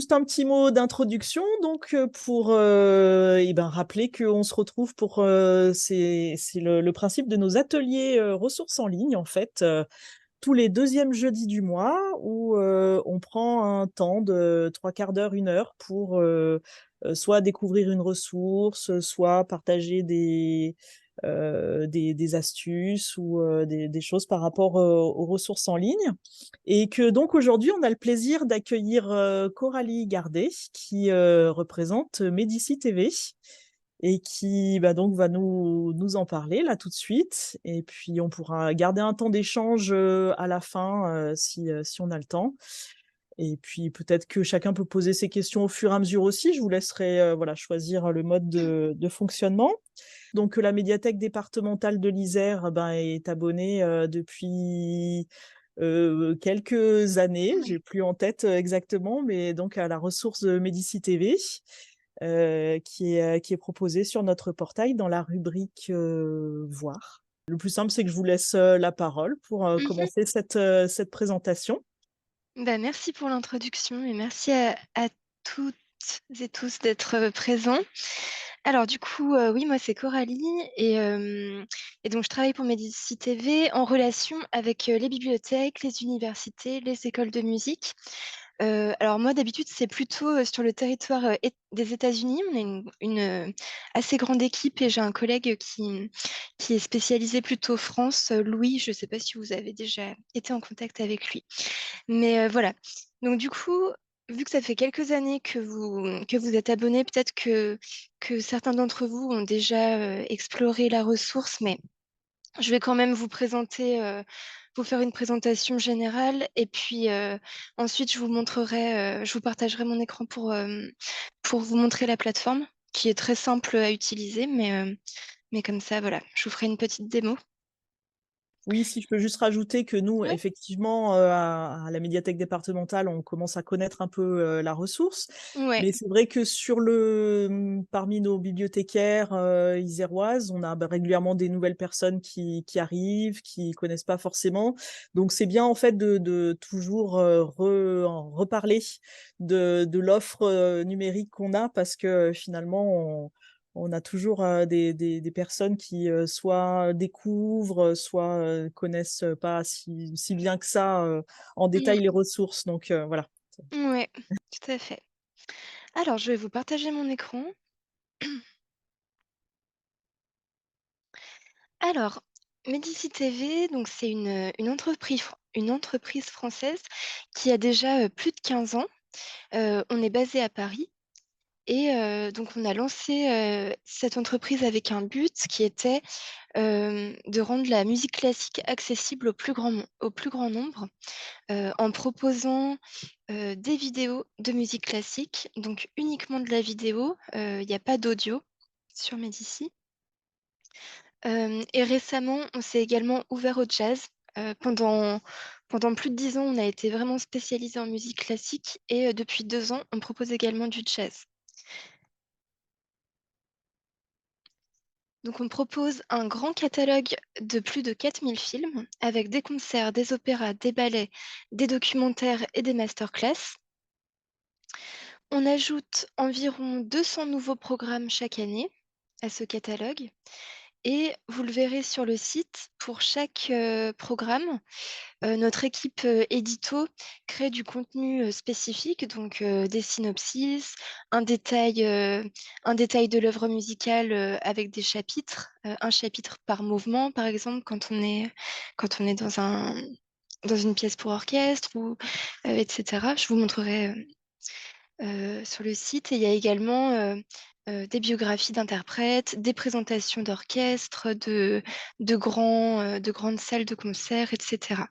juste un petit mot d'introduction donc, pour, rappeler qu'on se retrouve pour, c'est le principe de nos ateliers, ressources en ligne en fait, tous les deuxièmes jeudis du mois où, on prend un temps de 3/4 d'heure, 1 heure pour, soit découvrir une ressource, soit partager des astuces ou, des choses par rapport, aux ressources en ligne. Et que donc aujourd'hui, on a le plaisir d'accueillir, Coralie Gardet qui, représente Médicis TV et qui, bah, donc va nous en parler là tout de suite et puis on pourra garder un temps d'échange, à la fin, si on a le temps et puis peut-être que chacun peut poser ses questions au fur et à mesure aussi. Je vous laisserai, voilà, choisir le mode de fonctionnement. Donc, la médiathèque départementale de l'Isère, ben, est abonnée, depuis, quelques années. Ouais. J'ai plus en tête, exactement, mais donc à la ressource, Médicis TV, qui est proposée sur notre portail dans la rubrique, voir. Le plus simple, c'est que je vous laisse, la parole pour, Mmh. commencer cette présentation. Bah, merci pour l'introduction et merci à toutes et tous d'être, présents. Alors du coup, oui, moi c'est Coralie et donc je travaille pour Médicis TV en relation avec, les bibliothèques, les universités, les écoles de musique. Alors moi d'habitude c'est plutôt, sur le territoire, des États-Unis. On est une assez grande équipe et j'ai un collègue qui est spécialisé plutôt France, Louis, je ne sais pas si vous avez déjà été en contact avec lui. Mais voilà. Donc du coup, vu que ça fait quelques années que vous êtes abonnés, peut-être que certains d'entre vous ont déjà, exploré la ressource, mais je vais quand même vous présenter, vous faire une présentation générale et puis, ensuite je vous partagerai mon écran pour vous montrer la plateforme qui est très simple à utiliser, mais comme ça, voilà, je vous ferai une petite démo. Oui, si je peux juste rajouter que nous, Ouais, effectivement, à la médiathèque départementale, on commence à connaître un peu, la ressource. ouais. Mais c'est vrai que parmi nos bibliothécaires, iséroises, on a, bah, régulièrement des nouvelles personnes qui arrivent, qui connaissent pas forcément. Donc c'est bien en fait de toujours, reparler de l'offre, numérique qu'on a parce que finalement on a toujours, des personnes qui, soit découvrent, soit, connaissent, pas si bien que ça, en Mmh. détail les ressources donc voilà. Ouais, tout à fait. Alors, je vais vous partager mon écran. Alors, Médicis TV, donc c'est une entreprise française qui a déjà, plus de 15 ans. On est basé à Paris et donc on a lancé, cette entreprise avec un but qui était, de rendre la musique classique accessible au plus grand nombre, en proposant, des vidéos de musique classique, donc uniquement de la vidéo, il n'y a pas d'audio sur Médicis. Et récemment, on s'est également ouvert au jazz. Pendant plus de 10 ans, on a été vraiment spécialisé en musique classique et depuis 2 ans, on propose également du jazz. Donc on propose un grand catalogue de plus de 4000 films avec des concerts, des opéras, des ballets, des documentaires et des masterclass. On ajoute environ 200 nouveaux programmes chaque année à ce catalogue et vous le verrez sur le site, pour chaque, programme, notre équipe, édito crée du contenu, spécifique, donc des synopsis, un détail, heu, un détail de l'œuvre musicale, avec des chapitres, un chapitre par mouvement, par exemple, quand on est dans une pièce pour orchestre ou et cetera. Je vous montrerai, sur le site et il y a également, des biographies d'interprètes, des présentations d'orchestres, de grandes salles de concert et cetera.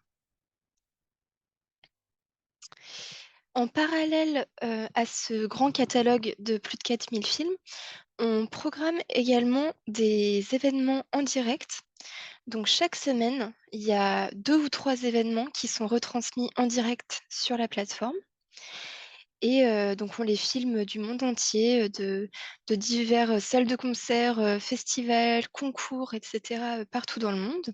En parallèle, à ce grand catalogue de plus de 4000 films, on programme également des événements en direct. Donc chaque semaine, il y a 2 ou 3 événements qui sont retransmis en direct sur la plateforme et donc on les filme du monde entier, de divers, salles de concert, festivals, concours et cetera, partout dans le monde.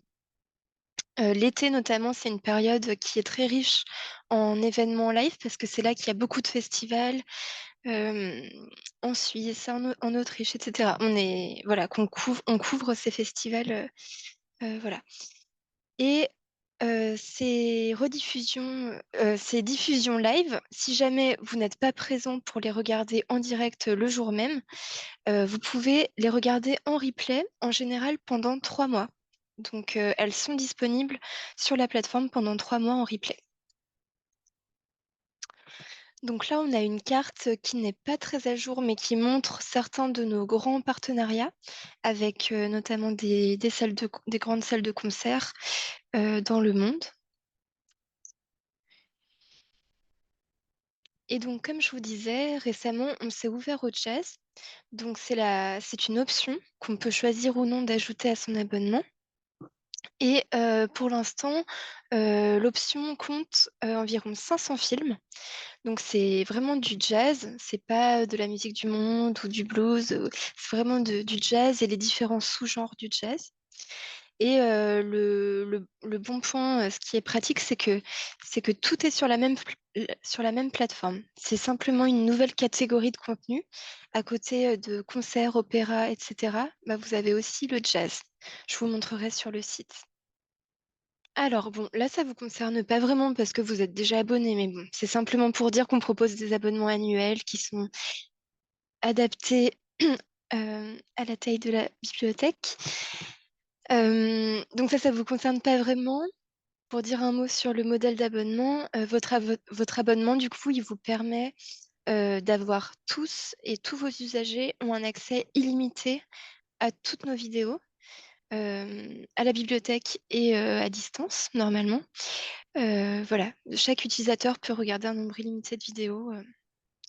L'été notamment, c'est une période qui est très riche en événements live parce que c'est là qu'il y a beaucoup de festivals, hem, en Suisse, en Autriche et cetera. On couvre ces festivals, voilà. Et ces diffusions live, si jamais vous n'êtes pas présent pour les regarder en direct, le jour même, vous pouvez les regarder en replay, en général pendant 3 mois. Donc elles sont disponibles sur la plateforme pendant 3 mois en replay. Donc là, on a une carte qui n'est pas très à jour, mais qui montre certains de nos grands partenariats avec, notamment des grandes salles de concert, dans le monde. Et donc comme je vous disais, récemment, on s'est ouvert au jazz. Donc c'est une option qu'on peut choisir ou non d'ajouter à son abonnement. Et pour l'instant, l'option compte, environ 500 films. Donc c'est vraiment du jazz, c'est pas de la musique du monde ou du blues, c'est vraiment du jazz et les différents sous-genres du jazz. Et le bon point, ce qui est pratique, c'est que tout est sur la même plateforme. C'est simplement une nouvelle catégorie de contenu. À côté, de concerts, opéras et cetera, bah, vous avez aussi le jazz. Je vous montrerai sur le site. Alors bon, là, ça vous concerne pas vraiment parce que vous êtes déjà abonné, mais bon, c'est simplement pour dire qu'on propose des abonnements annuels qui sont adaptés, à la taille de la bibliothèque. Donc ça vous concerne pas vraiment. Pour dire un mot sur le modèle d'abonnement, votre abonnement, du coup, il vous permet, d'avoir tous vos usagers ont un accès illimité à toutes nos vidéos, à la bibliothèque et à distance, normalement. Voilà, chaque utilisateur peut regarder un nombre illimité de vidéos,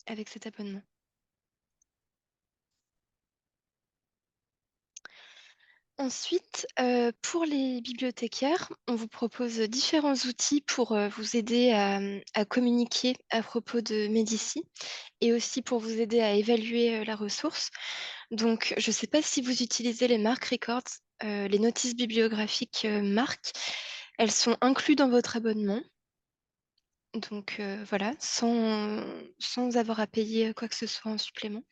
avec cet abonnement. Ensuite, pour les bibliothécaires, on vous propose différents outils pour, vous aider à communiquer à propos de Médicis et aussi pour vous aider à évaluer, la ressource. Donc je ne sais pas si vous utilisez les Mark Records, les notices bibliographiques, Marc. Elles sont incluses dans votre abonnement. Donc voilà, sans avoir à payer, quoi que ce soit en supplément.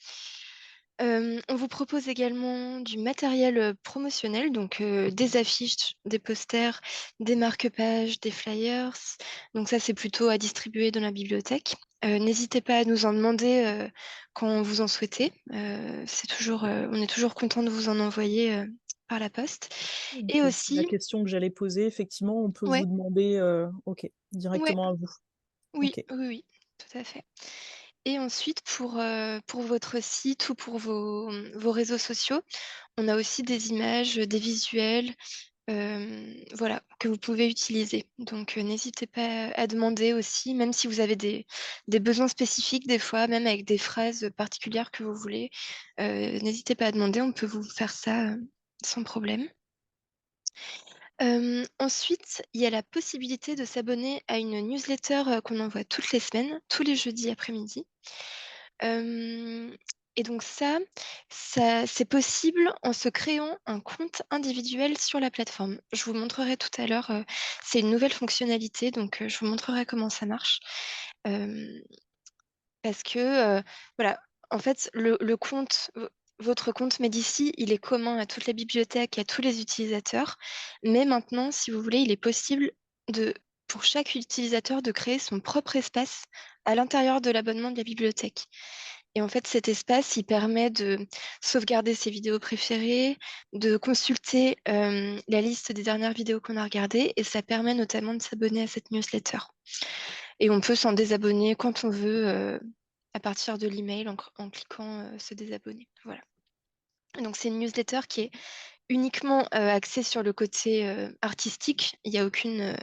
On vous propose également du matériel, promotionnel, donc des affiches, des posters, des marque-pages, des flyers. Donc ça, c'est plutôt à distribuer dans la bibliothèque. N'hésitez pas à nous en demander, quand vous en souhaitez. On est toujours content de vous en envoyer, par la poste. Et OK. La aussi question que j'allais poser, effectivement, on peut vous ouais, demander, OK, ouais, directement à vous. oui, OK. oui, oui, tout à fait. Et ensuite pour votre site ou pour vos réseaux sociaux, on a aussi des images, des visuels, voilà, que vous pouvez utiliser. Donc n'hésitez pas à demander aussi, même si vous avez des besoins spécifiques, des fois, même avec des phrases particulières que vous voulez, n'hésitez pas à demander, on peut vous faire ça, sans problème. Ensuite, il y a la possibilité de s'abonner à une newsletter, qu'on envoie toutes les semaines, tous les jeudis après-midi. Hem et donc ça c'est possible en se créant un compte individuel sur la plateforme. Je vous montrerai tout à l'heure, c'est une nouvelle fonctionnalité, donc je vous montrerai comment ça marche. Hem, Parce que, voilà, en fait, votre compte Médicis, il est commun à toute la bibliothèque, à tous les utilisateurs. Mais maintenant, si vous voulez, il est possible de pour chaque utilisateur de créer son propre espace à l'intérieur de l'abonnement de la bibliothèque. Et en fait, cet espace, il permet de sauvegarder ses vidéos préférées, de consulter, la liste des dernières vidéos qu'on a regardées et ça permet notamment de s'abonner à cette newsletter. Et on peut s'en désabonner quand on veut, à partir de l'email en cliquant, se désabonner. Voilà. Donc c'est une newsletter qui est uniquement, axée sur le côté, artistique. Il y a aucune,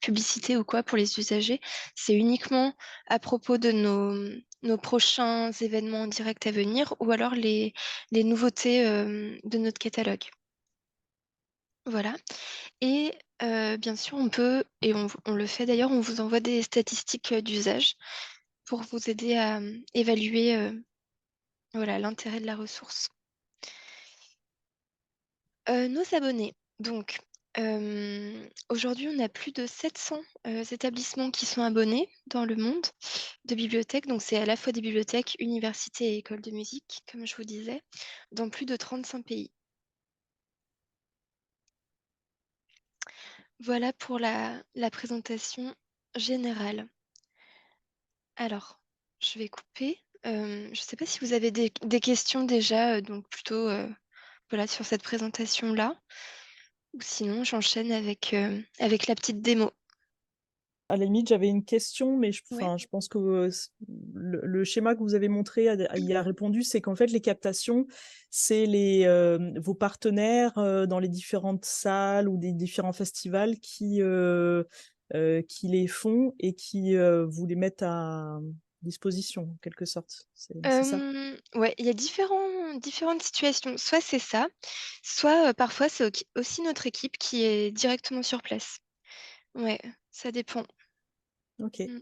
publicité ou quoi pour les usagers. C'est uniquement à propos de nos prochains événements en direct à venir ou alors les nouveautés, de notre catalogue. Voilà et bien sûr on peut et on le fait d'ailleurs, on vous envoie des statistiques, d'usage pour vous aider à, évaluer, voilà l'intérêt de la ressource. Nos abonnés, donc Aujourd'hui, on a plus de 700 établissements qui sont abonnés dans le monde de bibliothèques. Donc c'est à la fois des bibliothèques, universités et écoles de musique, comme je vous disais, dans plus de 35 pays. Voilà pour la présentation générale. Alors, je vais couper. Je ne sais pas si vous avez des questions déjà, donc plutôt, voilà, sur cette présentation-là, ou sinon j'enchaîne avec la petite démo. À la limite, j'avais une question, mais Ouais. je pense que le schéma que vous avez montré y a répondu, c'est qu'en fait, les captations, c'est vos partenaires dans les différentes salles ou des différents festivals qui les font et qui vous les mettent à disposition, en quelque sorte. C'est ça? Ouais, il y a différentes situations. Soit c'est ça, soit, parfois c'est aussi notre équipe qui est directement sur place. Ouais, ça dépend. Ok, Mmh.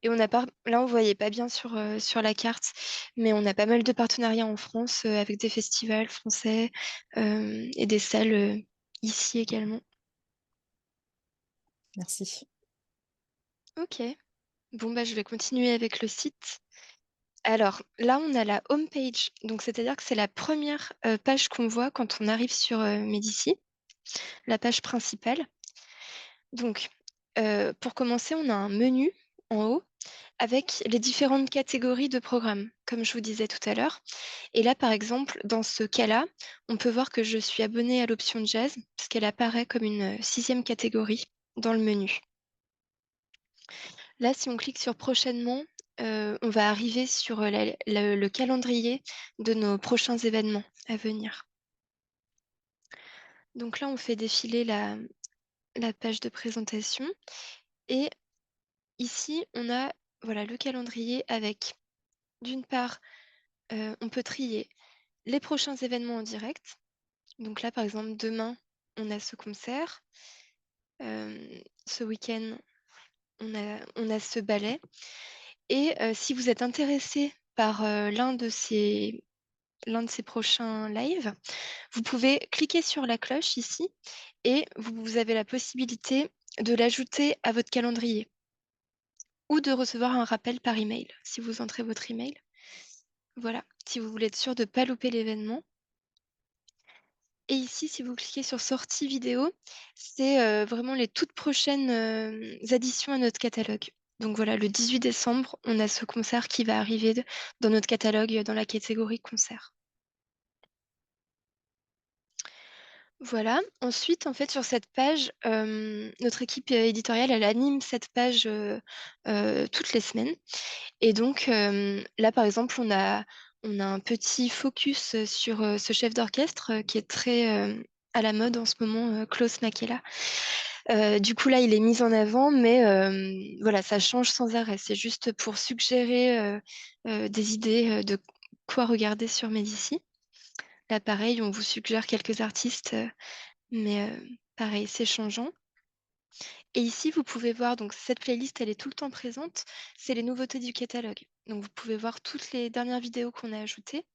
Et on a pas là, on voyait pas bien sur la carte, mais on a pas mal de partenariats en France, avec des festivals français, et des salles, ici également. merci. OK. Bon, bah, je vais continuer avec le site. Alors là, on a la home page, donc c'est-à-dire que c'est la première page qu'on voit quand on arrive sur, Médicis, la page principale. Donc, pour commencer, on a un menu en haut avec les différentes catégories de programmes, comme je vous disais tout à l'heure. Et là, par exemple, dans ce cas-là, on peut voir que je suis abonnée à l'option jazz, parce qu'elle apparaît comme une 6e catégorie dans le menu. Là, si on clique sur prochainement, on va arriver sur le calendrier de nos prochains événements à venir. Donc là, on fait défiler la page de présentation. Et ici, on a voilà, le calendrier avec, d'une part, on peut trier les prochains événements en direct. Donc là, par exemple, demain, on a ce concert. Ce week-end, on a ce ballet. Et si vous êtes intéressé par l'un de ces prochains lives, vous pouvez cliquer sur la cloche ici et vous avez la possibilité de l'ajouter à votre calendrier ou de recevoir un rappel par email si vous entrez votre email. Voilà, si vous voulez être sûr de ne pas louper l'événement. Et ici, si vous cliquez sur sortie vidéo, c'est vraiment les toutes prochaines additions à notre catalogue. Donc voilà, le 18 décembre, on a ce concert qui va arriver dans notre catalogue dans la catégorie concert. Voilà. Ensuite, en fait, sur cette page, notre équipe éditoriale, elle anime cette page toutes les semaines. Et donc, là, par exemple, on a un petit focus sur ce chef d'orchestre qui est très à la mode en ce moment, Klaus Makela. Du coup, là, il est mis en avant, mais voilà, ça change sans arrêt. C'est juste pour suggérer des idées de quoi regarder sur Médicis. Là, pareil, on vous suggère quelques artistes, mais pareil, c'est changeant. Et ici, vous pouvez voir, donc cette playlist, elle est tout le temps présente. C'est les nouveautés du catalogue. Donc, vous pouvez voir toutes les dernières vidéos qu'on a ajoutées.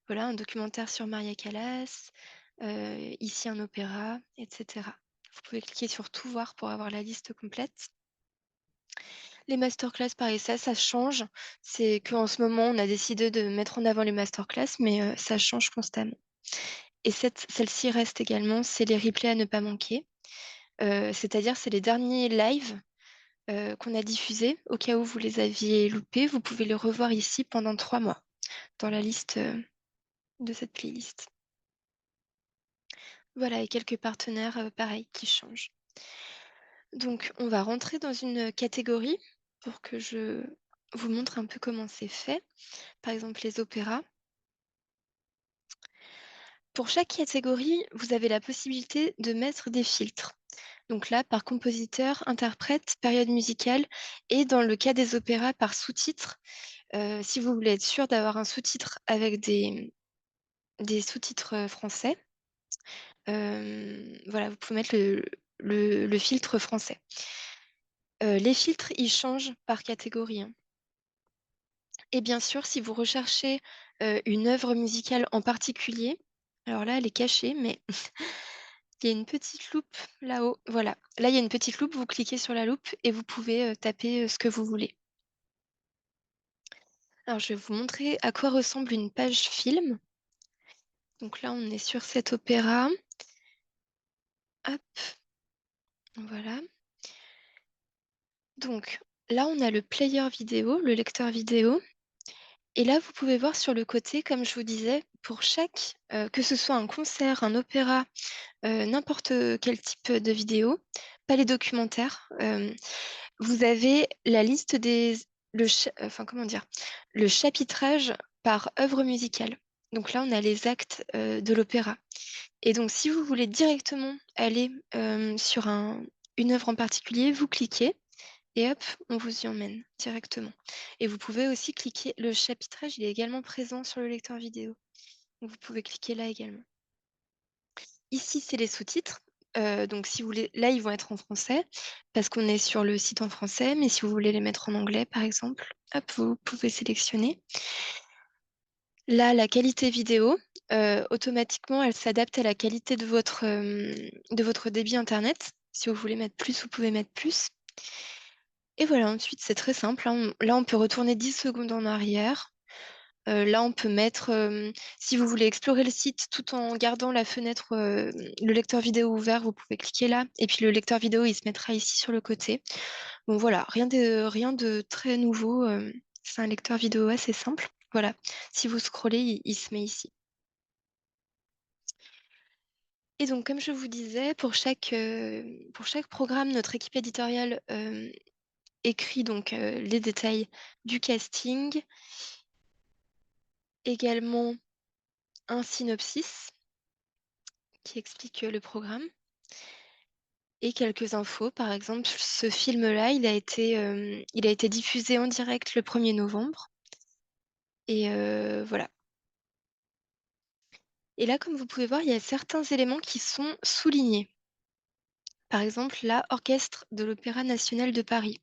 Voilà, un documentaire sur Maria Callas, ici un opéra, etc. Vous pouvez cliquer sur tout voir pour avoir la liste complète. Les masterclass, pareil, ça change. C'est qu'en ce moment, on a décidé de mettre en avant les masterclass, mais ça change constamment. Et celle-ci reste également, c'est les replays à ne pas manquer. C'est-à-dire, c'est les derniers lives qu'on a diffusés. Au cas où vous les aviez loupés, vous pouvez les revoir ici pendant 3 mois, dans la liste de cette playlist. Voilà, et quelques partenaires, pareil, qui changent. Donc, on va rentrer dans une catégorie pour que je vous montre un peu comment c'est fait. Par exemple, les opéras. Pour chaque catégorie, vous avez la possibilité de mettre des filtres. Donc là, par compositeur, interprète, période musicale et dans le cas des opéras, par sous-titres. Si vous voulez être sûr d'avoir un sous-titre avec des sous-titres français, voilà, vous pouvez mettre le filtre français. Les filtres, ils changent par catégorie, hein. Et bien sûr, si vous recherchez une œuvre musicale en particulier, alors là, elle est cachée, mais Il y a une petite loupe là-haut, voilà. Là, il y a une petite loupe, vous cliquez sur la loupe et vous pouvez, taper, ce que vous voulez. Alors je vais vous montrer à quoi ressemble une page film. Donc là, on est sur cet opéra. Hop, voilà. Donc là, on a le player vidéo, le lecteur vidéo. Et là, vous pouvez voir sur le côté, comme je vous disais, pour chaque, que ce soit un concert, un opéra, n'importe quel type de vidéo, pas les documentaires, vous avez la liste enfin comment dire? Le chapitrage par œuvre musicale. Donc là, on a les actes, de l'opéra et donc si vous voulez directement aller, sur une œuvre en particulier, vous cliquez et hop, on vous y emmène directement. Et vous pouvez aussi cliquer le chapitrage, il est également présent sur le lecteur vidéo. Donc vous pouvez cliquer là également. Ici, c'est les sous-titres. Donc si vous voulez là, ils vont être en français parce qu'on est sur le site en français, mais si vous voulez les mettre en anglais, par exemple, hop, vous pouvez sélectionner. Là, la qualité vidéo, automatiquement, elle s'adapte à la qualité de votre débit internet. Si vous voulez mettre plus, vous pouvez mettre plus. Et voilà, ensuite, c'est très simple, hein. Là, on peut retourner 10 secondes en arrière. Là, on peut mettre, si vous voulez explorer le site tout en gardant la fenêtre, le lecteur vidéo ouvert, vous pouvez cliquer là et puis le lecteur vidéo, il se mettra ici sur le côté. Bon voilà, rien de très nouveau, c'est un lecteur vidéo assez simple. Voilà, si vous scrollez, il se met ici. Et donc comme je vous disais, pour chaque programme, notre équipe éditoriale, écrit donc, les détails du casting, également un synopsis qui explique, le programme et quelques infos. Par exemple, ce film-là, il a été diffusé en direct le 1er novembre et voilà. Et là, comme vous pouvez voir, il y a certains éléments qui sont soulignés. Par exemple, là, orchestre de l'Opéra national de Paris.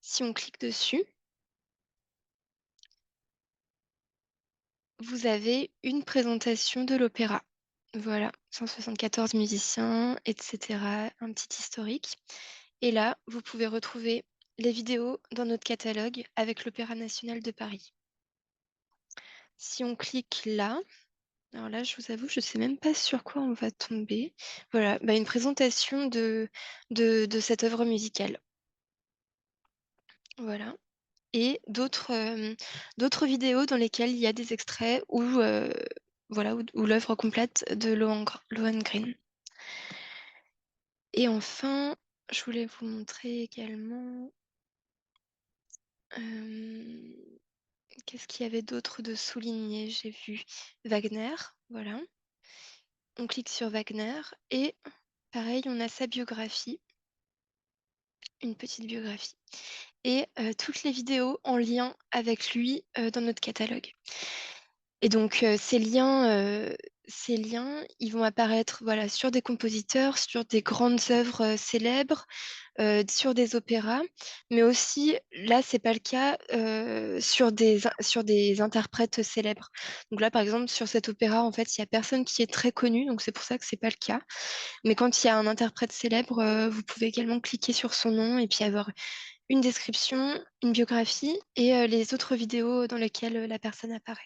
Si on clique dessus, vous avez une présentation de l'opéra. Voilà, 174 musiciens, et cetera, un petit historique. Et là, vous pouvez retrouver les vidéos dans notre catalogue avec l'Opéra national de Paris. Si on clique là, alors là, je vous avoue, je ne sais même pas sur quoi on va tomber. Voilà, bah, une présentation de cette œuvre musicale. Voilà. Et d'autres vidéos dans lesquelles il y a des extraits ou voilà, ou l'œuvre complète de Lohengrin. Et enfin, je voulais vous montrer également, qu'est-ce qu'il y avait d'autre de souligné? J'ai vu Wagner, voilà. On clique sur Wagner et pareil, on a sa biographie, une petite biographie et toutes les vidéos en lien avec lui, dans notre catalogue. Et donc ces liens, ils vont apparaître, voilà, sur des compositeurs, sur des grandes œuvres, célèbres, sur des opéras, mais aussi, là, c'est pas le cas, sur des interprètes célèbres. Donc là, par exemple, sur cet opéra, en fait, il y a personne qui est très connu, donc c'est pour ça que c'est pas le cas. Mais quand il y a un interprète célèbre, vous pouvez également cliquer sur son nom et puis avoir une description, une biographie et les autres vidéos dans lesquelles, la personne apparaît.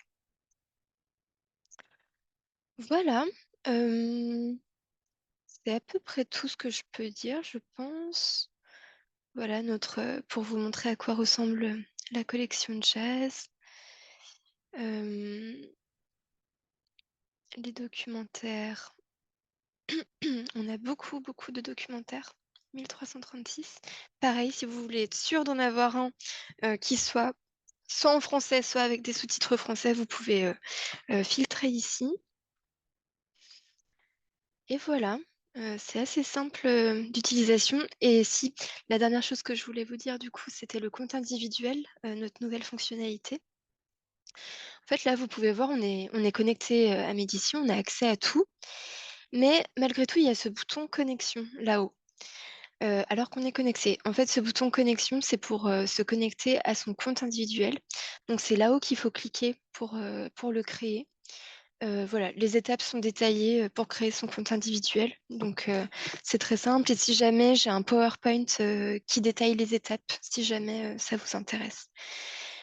Voilà, c'est à peu près tout ce que je peux dire, je pense. Voilà pour vous montrer à quoi ressemble, la collection jazz. Hem, les documentaires, on a beaucoup, beaucoup de documentaires, 1336. Pareil, si vous voulez être sûr d'en avoir un, qui soit en français, soit avec des sous-titres français, vous pouvez, filtrer ici. Et voilà, c'est assez simple, d'utilisation et si, la dernière chose que je voulais vous dire du coup, c'était le compte individuel, notre nouvelle fonctionnalité. En fait, là, vous pouvez voir, on est connecté, à Médicis, on a accès à tout, mais malgré tout, il y a ce bouton connexion là-haut, alors qu'on est connecté. En fait, ce bouton connexion, c'est pour, se connecter à son compte individuel. Donc c'est là-haut qu'il faut cliquer pour le créer. Voilà, les étapes sont détaillées, pour créer son compte individuel. Donc, c'est très simple et si jamais j'ai un PowerPoint, qui détaille les étapes, si jamais, ça vous intéresse.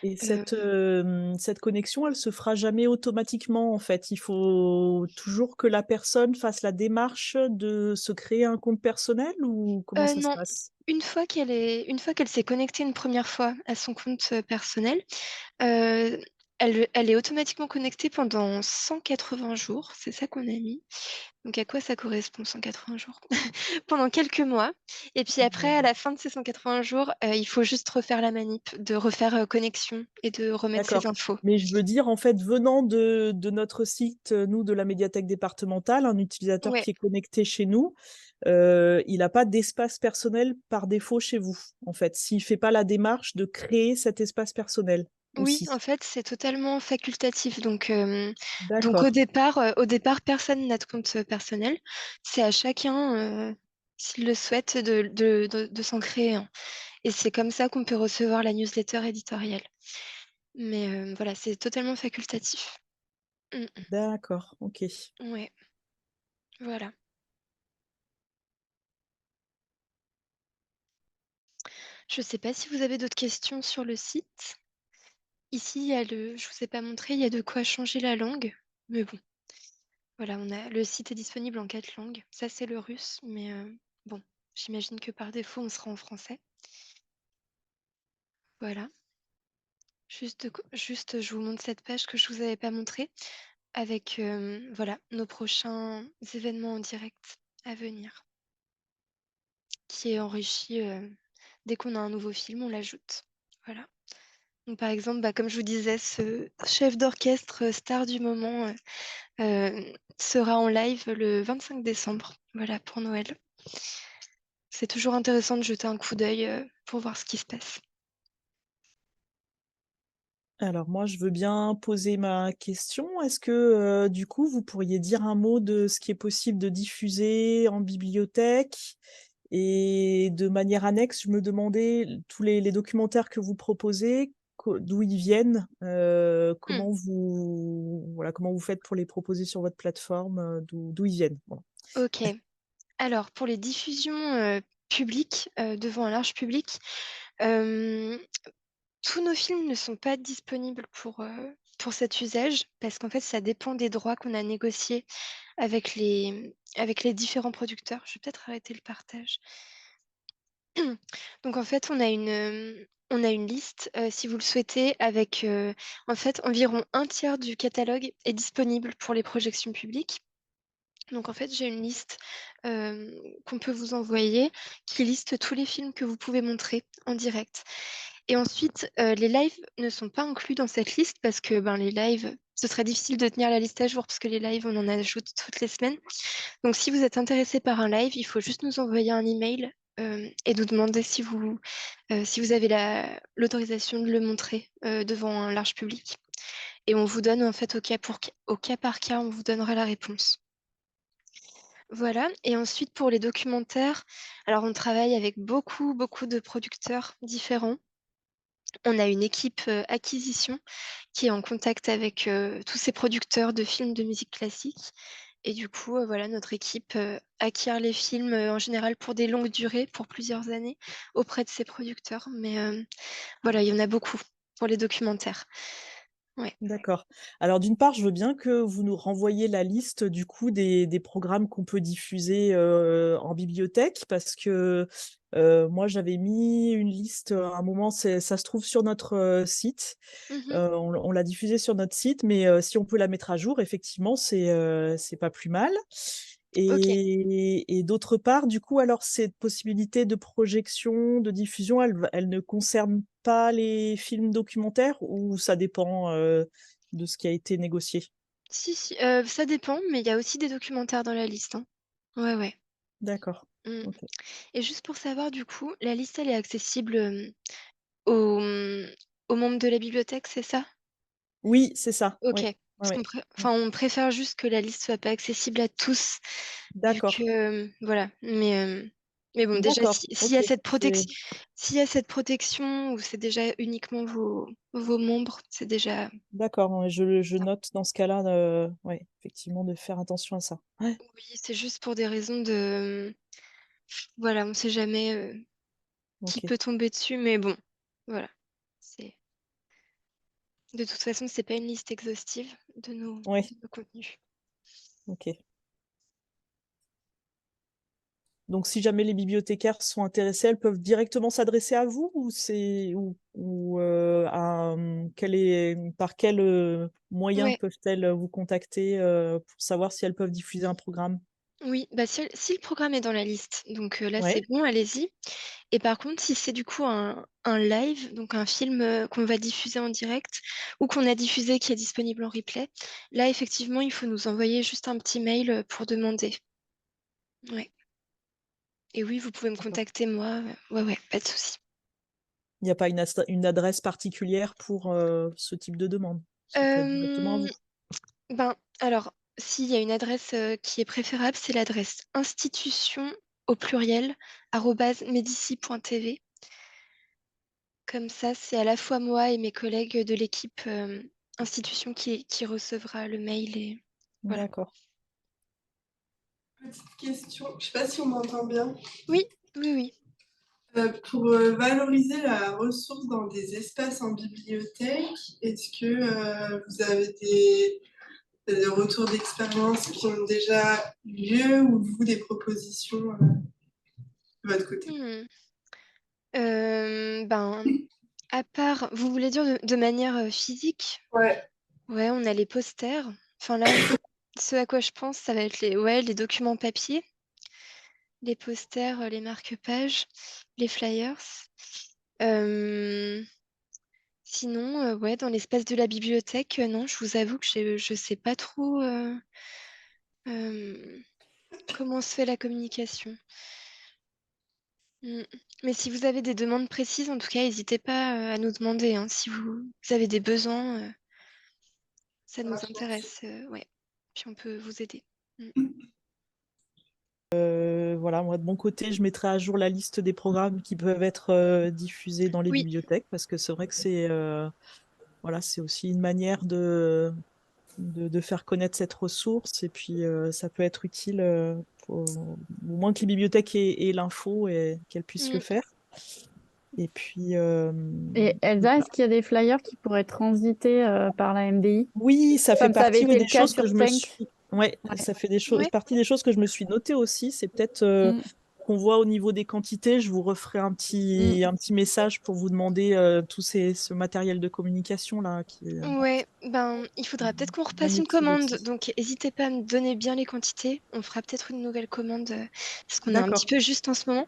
Et Heu, cette connexion, elle se fera jamais automatiquement, en fait? Il faut toujours que la personne fasse la démarche de se créer un compte personnel ou comment ça se non, passe? une fois qu'elle s'est connectée une première fois à son compte, personnel, heu, elle est automatiquement connectée pendant 180 jours, c'est ça qu'on a mis. Donc à quoi ça correspond 180 jours? Pendant quelques mois et puis après à la fin de ces 180 jours, il faut juste refaire la manip, de refaire, connexion et de remettre ses D'accord, infos. mais je veux dire, en fait, venant de notre site, nous, de la médiathèque départementale, un utilisateur Ouais, qui est connecté chez nous, il a pas d'espace personnel par défaut chez vous, en fait, s'il fait pas la démarche de créer cet espace personnel oui, aussi? en fait, c'est totalement facultatif donc D'accord, au départ, personne n'a de compte, personnel. C'est à chacun, s'il le souhaite de s'en créer un et c'est comme ça qu'on peut recevoir la newsletter éditoriale. Mais voilà, c'est totalement facultatif. Mmh. d'accord, OK. Ouais, voilà. Je ne sais pas si vous avez d'autres questions sur le site? Ici, il y a je vous ai pas montré, il y a de quoi changer la langue, mais bon, voilà, le site est disponible en 4 langues. Ça, c'est le russe, mais bon, j'imagine que par défaut, on sera en français. Voilà. Juste, je vous montre cette page que je vous avais pas montrée avec, voilà, nos prochains événements en direct à venir, qui est enrichi, dès qu'on a un nouveau film, on l'ajoute. Voilà. Donc par exemple, bah, comme je vous disais, ce chef d'orchestre, star du moment, sera en live le 25 décembre, voilà, pour Noël. C'est toujours intéressant de jeter un coup d'œil, pour voir ce qui se passe. Alors moi, je veux bien poser ma question. Est-ce que, du coup, vous pourriez dire un mot de ce qui est possible de diffuser en bibliothèque? Et de manière annexe, je me demandais, tous les documentaires que vous proposez, d'où ils viennent, Mmh, comment vous faites pour les proposer sur votre plateforme, d'où ils viennent? Voilà. OK. Alors pour les diffusions, publiques, devant un large public, hem, tous nos films ne sont pas disponibles pour cet usage parce qu'en fait, ça dépend des droits qu'on a négociés avec les différents producteurs. Je vais peut-être arrêter le partage. Donc en fait, on a une liste, si vous le souhaitez, avec, en fait, environ un tiers du catalogue est disponible pour les projections publiques. Donc en fait, j'ai une liste, qu'on peut vous envoyer, qui liste tous les films que vous pouvez montrer en direct. Et ensuite, les lives ne sont pas inclus dans cette liste parce que, ben, les lives, ce serait difficile de tenir la liste à jour parce que les lives, on en ajoute toutes les semaines. Donc si vous êtes intéressé par un live, il faut juste nous envoyer un email, et nous demander si vous avez l'autorisation de le montrer, devant un large public. Et on vous donne en fait au cas par cas, on vous donnera la réponse. Voilà et ensuite pour les documentaires, alors on travaille avec beaucoup, beaucoup de producteurs différents. On a une équipe, acquisition qui est en contact avec, tous ces producteurs de films de musique classique et du coup, voilà, notre équipe, acquiert les films, en général pour des longues durées, pour plusieurs années, auprès de ces producteurs. Mais, voilà, il y en a beaucoup pour les documentaires. Ouais. D'accord. Alors d'une part, je veux bien que vous nous renvoyiez la liste du coup des programmes qu'on peut diffuser, en bibliothèque parce que, moi j'avais mis une liste, à un moment, ça se trouve sur notre, site. Mmh. On l'a diffusée sur notre site, mais, si on peut la mettre à jour, effectivement, c'est pas plus mal. OK. Et d'autre part, du coup, alors cette possibilité de projection, de diffusion, elle ne concerne pas les films documentaires ou ça dépend, de ce qui a été négocié? Si, si, ça dépend, mais il y a aussi des documentaires dans la liste, hein. Ouais, ouais. D'accord, Mmh OK. et juste pour savoir, du coup, la liste, elle est accessible, aux, aux membres de la bibliothèque, c'est ça? Oui, c'est ça, OK. oui. Ouais, Parce ouais. Mmh. on préfère juste que la liste soit pas accessible à tous, vu que, D'accord. voilà, mais Mais bon, déjà, D'accord, s'il y ok. a s'il y a cette protection, ou c'est déjà uniquement vos membres, c'est déjà... D'accord, ouais, je note dans ce cas-là, ouais, effectivement, de faire attention à ça. Ouais, Oui, c'est juste pour des raisons de... Voilà, on sait jamais qui ok, peut tomber dessus, mais bon, voilà. C'est... De toute façon, c'est pas une liste exhaustive ouais, de nos contenus. ok. Donc, si jamais les bibliothécaires sont intéressés, elles peuvent directement s'adresser à vous par quel moyen Ouais, peuvent-elles vous contacter pour savoir si elles peuvent diffuser un programme? oui, bah si le programme est dans la liste, donc là c'est Ouais, bon, allez-y. Et par contre, si c'est du coup un live, donc un film qu'on va diffuser en direct ou qu'on a diffusé qui est disponible en replay, là effectivement, il faut nous envoyer juste un petit mail pour demander. Ouais. Et oui, vous pouvez me d'accord. contacter moi. Ouais, pas de souci. Il n'y a pas une adresse particulière pour ce type de demande. Ça peut être directement à Euh, vous. ben, alors, s'il y a une adresse qui est préférable, c'est l'adresse institution au pluriel @medici.tv. Comme ça, c'est à la fois moi et mes collègues de l'équipe institution qui recevra le mail et voilà. D'accord. Petite question, je ne sais pas si on m'entend bien. Oui, oui. Pour valoriser la ressource dans des espaces en bibliothèque, est-ce que vous avez des retours d'expérience qui ont déjà eu lieu ou vous des propositions de votre côté? Hmm. Ben, à part, vous voulez dire de manière physique? Ouais. Ouais, on a les posters. Enfin là, ce à quoi je pense, ça va être les documents papier, les posters, les marque-pages, les flyers. Euh, Sinon, ouais, dans l'espace de la bibliothèque, non, je vous avoue que je sais pas trop euh, comment se fait la communication. Mm. Mais si vous avez des demandes précises, en tout cas, n'hésitez pas à nous demander, hein. Si vous avez des besoins, ça nous intéresse, ouais. Puis on peut vous aider. Mm. Voilà, moi de mon côté, je mettrai à jour la liste des programmes qui peuvent être diffusés dans les Oui, bibliothèques parce que c'est vrai que voilà, c'est aussi une manière de faire connaître cette ressource et puis ça peut être utile au moins que les bibliothèques aient l'info et qu'elles puissent le mm. faire. Et puis, Et Elsa, voilà. est-ce qu'il y a des flyers qui pourraient transiter par la MDI, Oui, ça fait comme ça avait partie été des le cas choses que sur je me Tank? suis. Ouais, Ouais. ça fait Ouais. partie des choses que je me suis notées aussi. C'est peut-être Mm, qu'on voit au niveau des quantités. Je vous referai mm. un petit message pour vous demander ce matériel de communication là qui est Ouais, ben, il faudra peut-être qu'on bien repasse une utile commande. aussi. Donc, n'hésitez pas à me donner bien les quantités. On fera peut-être une nouvelle commande parce qu'on a un petit D'accord, peu juste en ce moment.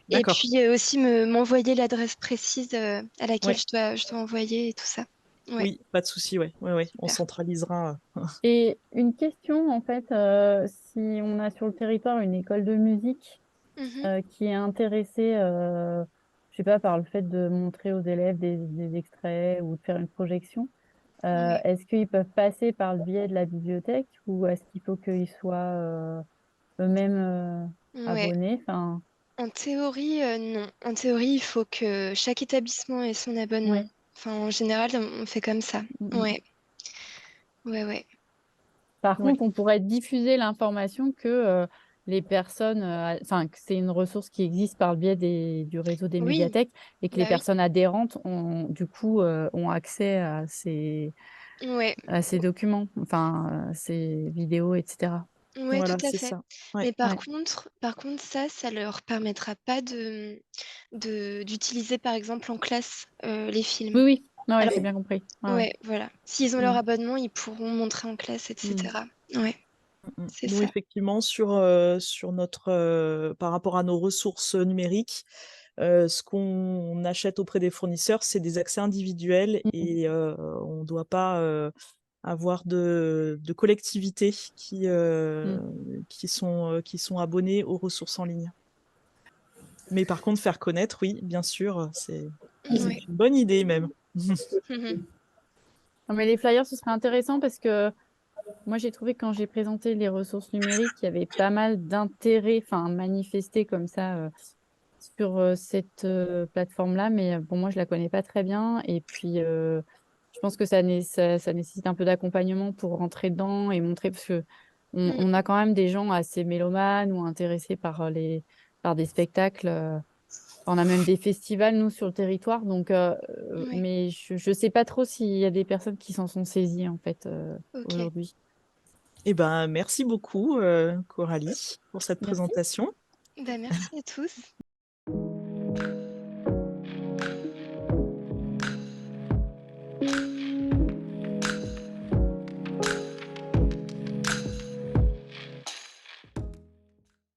Et d'accord. puis aussi m'envoyer l'adresse précise à laquelle Ouais, je dois envoyer et tout ça. Ouais, oui, pas de souci. Ouais, ouais, ouais. On super. centralisera. Et une question, en fait, si on a sur le territoire une école de musique Mhm. qui est intéressée, je sais pas, par le fait de montrer aux élèves des extraits ou de faire une projection, Ouais. est-ce qu'ils peuvent passer par le biais de la bibliothèque ou est-ce qu'il faut qu'ils soient eux-mêmes Ouais. abonnés? Enfin, En théorie, non. En théorie, il faut que chaque établissement ait son abonnement. ouais. Enfin, en général, on fait comme ça. Mm, mm. Ouais, ouais. Par Ouais, contre, on pourrait diffuser l'information que les personnes, enfin, que c'est une ressource qui existe par le biais du réseau des Oui, médiathèques et que les bah oui. personnes adhérentes ont, du coup, ont accès Ouais. à ces documents, enfin, ces vidéos, etc. Ouais, tout voilà, à c'est fait. ça. Ouais. Mais Ouais. par contre, ça leur permettra pas d'utiliser, par exemple, en classe, les films. Oui, oui, ouais, Alors, j'ai bien compris. Ouais, ouais. ouais, voilà. S'ils ont leur Mm. abonnement, ils pourront montrer en classe, Mm. etc. Ouais, c'est Nous, ça. effectivement, sur par rapport à nos ressources numériques, ce qu'on achète auprès des fournisseurs, c'est des accès individuels Mm, et on ne doit pas avoir de collectivités mm. qui sont abonnées aux ressources en ligne. Mais par contre, faire connaître, oui, bien sûr, Ouais. c'est une bonne idée même. Mhm. Non, mais les flyers, ce serait intéressant parce que Moi, j'ai trouvé que quand j'ai présenté les ressources numériques, il y avait pas mal d'intérêt, enfin, manifesté comme ça sur cette plateforme-là. Mais bon, moi, je la connais pas très bien. Et puis, je pense que ça nécessite un peu d'accompagnement pour rentrer dedans et montrer, parce que Mm. on a quand même des gens assez mélomanes ou intéressés par des spectacles. On a même des festivals, nous, sur le territoire. Donc, Ouais, mais je sais pas trop s'il y a des personnes qui s'en sont saisies, en fait, ok. aujourd'hui. Eh ben, merci beaucoup, Coralie, pour cette Merci. présentation. Bah, merci à tous.